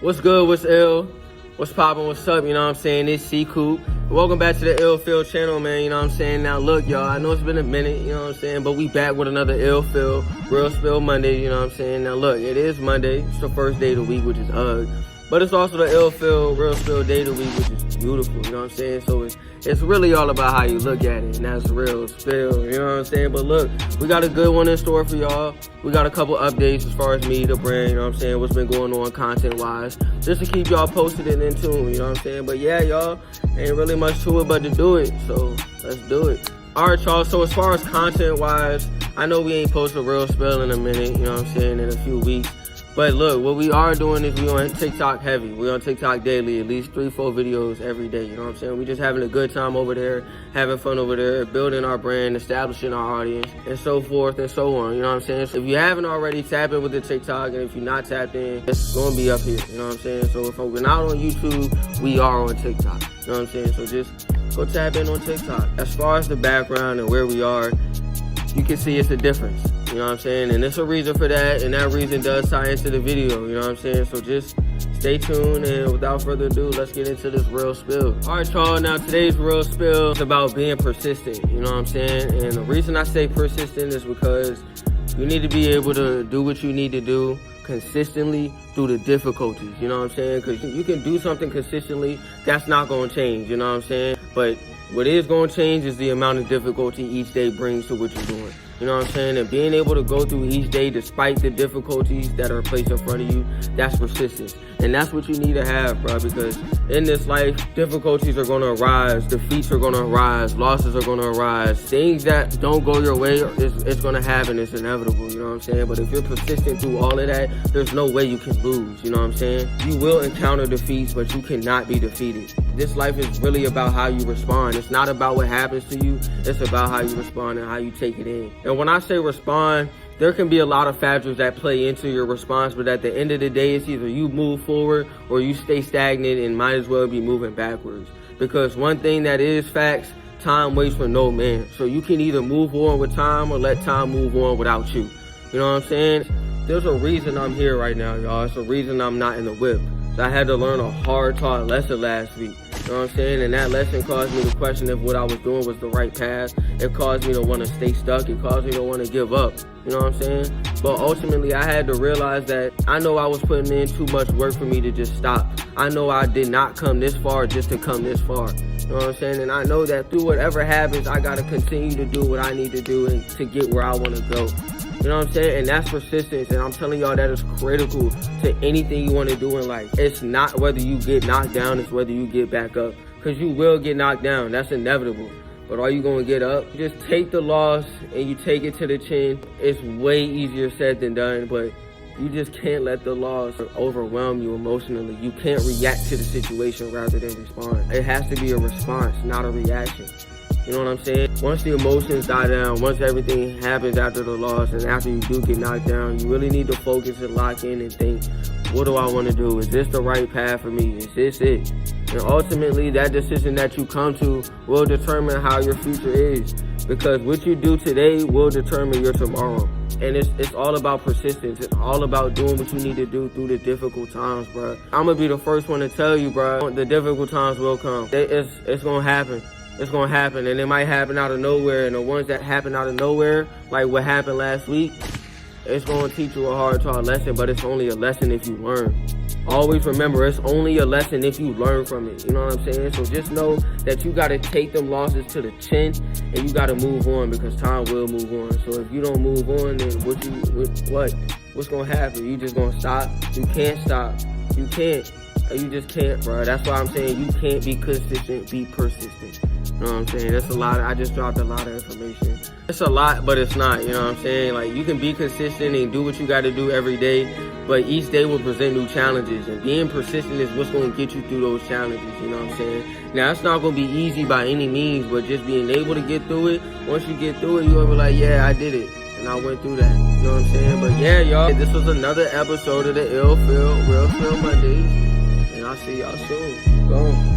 What's good? What's ill? What's poppin'? What's up? You know what I'm saying? It's C-Coop. Welcome back to the Ill Feel channel, man. You know what I'm saying? Now, look, y'all. I know it's been a minute, you know what I'm saying? But we back with another Ill Feel, Real Spill Monday, you know what I'm saying? Now, look, it is Monday. It's the first day of the week, which is UGG. But it's also the Ill Feel, Real Spill day of the week, which is beautiful, you know what I'm saying? So it's really all about how you look at it, and that's real spill, you know what I'm saying? But look, we got a good one in store for y'all. We got a couple updates as far as me, the brand, you know what I'm saying? What's been going on content-wise, just to keep y'all posted and in tune, you know what I'm saying? But yeah, y'all, ain't really much to it but to do it, so let's do it. All right, y'all, so as far as content-wise, I know we ain't posted a Real Spill in a minute, you know what I'm saying, in a few weeks. But look, what we are doing is we on TikTok heavy. We on TikTok daily, at least 3-4 videos every day, you know what I'm saying? We just having a good time over there, having fun over there, building our brand, establishing our audience, and so forth and so on, you know what I'm saying? So if you haven't already, tap in with the TikTok, and if you're not tapped in, it's gonna be up here, you know what I'm saying? So if we're not on YouTube, we are on TikTok, you know what I'm saying? So just go tap in on TikTok. As far as the background and where we are, you can see it's a difference. You know what I'm saying? And there's a reason for that, and that reason does tie into the video, you know what I'm saying? So just stay tuned, and without further ado, let's get into this real spill. All right, y'all, now today's real spill is about being persistent, you know what I'm saying? And the reason I say persistent is because you need to be able to do what you need to do consistently through the difficulties, you know what I'm saying? Because you can do something consistently, that's not going to change, you know what I'm saying? But what is going to change is the amount of difficulty each day brings to what you're doing. You know what I'm saying? And being able to go through each day despite the difficulties that are placed in front of you, that's persistence. And that's what you need to have, bro, because in this life, difficulties are going to arise, defeats are going to arise, losses are going to arise. Things that don't go your way, it's going to happen. It's inevitable, you know what I'm saying? But if you're persistent through all of that, there's no way you can lose, you know what I'm saying? You will encounter defeats, but you cannot be defeated. This life is really about how you respond. It's not about what happens to you. It's about how you respond and how you take it in. And when I say respond, there can be a lot of factors that play into your response, but at the end of the day, it's either you move forward or you stay stagnant and might as well be moving backwards. Because one thing that is facts, time waits for no man. So you can either move on with time or let time move on without you. You know what I'm saying? There's a reason I'm here right now, y'all. It's a reason I'm not in the whip. I had to learn a hard-taught lesson last week. You know what I'm saying? And that lesson caused me to question if what I was doing was the right path. It caused me to want to stay stuck. It caused me to want to give up. You know what I'm saying? But ultimately, I had to realize that I know I was putting in too much work for me to just stop. I know I did not come this far just to come this far. You know what I'm saying? And I know that through whatever happens, I got to continue to do what I need to do and to get where I want to go. You know what I'm saying? And that's persistence. And I'm telling y'all that is critical to anything you want to do in life. It's not whether you get knocked down, it's whether you get back up. Because you will get knocked down. That's inevitable. But are you going to get up? Just take the loss and you take it to the chin. It's way easier said than done, but you just can't let the loss overwhelm you emotionally. You can't react to the situation rather than respond. It has to be a response, not a reaction. You know what I'm saying? Once the emotions die down, once everything happens after the loss and after you do get knocked down, you really need to focus and lock in and think, what do I want to do? Is this the right path for me? Is this it? And ultimately, that decision that you come to will determine how your future is. Because what you do today will determine your tomorrow. And it's all about persistence. It's all about doing what you need to do through the difficult times, bro. I'm going to be the first one to tell you, bro, the difficult times will come. It's going to happen. It's going to happen, and it might happen out of nowhere, and the ones that happen out of nowhere, like what happened last week, it's going to teach you a hard-taught lesson, but it's only a lesson if you learn. Always remember, it's only a lesson if you learn from it, you know what I'm saying? So just know that you got to take them losses to the chin, and you got to move on, because time will move on. So if you don't move on, then what's going to happen? You just going to stop? You can't stop. You can't. You just can't, bro. That's why I'm saying you can't be consistent, be persistent. You know what I'm saying? That's a lot. I just dropped a lot of information. It's a lot, but it's not. You know what I'm saying? Like, you can be consistent and do what you got to do every day, but each day will present new challenges. And being persistent is what's going to get you through those challenges. You know what I'm saying? Now, it's not going to be easy by any means, but just being able to get through it, once you get through it, you're going to be like, yeah, I did it. And I went through that. You know what I'm saying? But yeah, y'all, this was another episode of the Ill Feel, Real Spill Mondays. And I'll see y'all soon. Go on.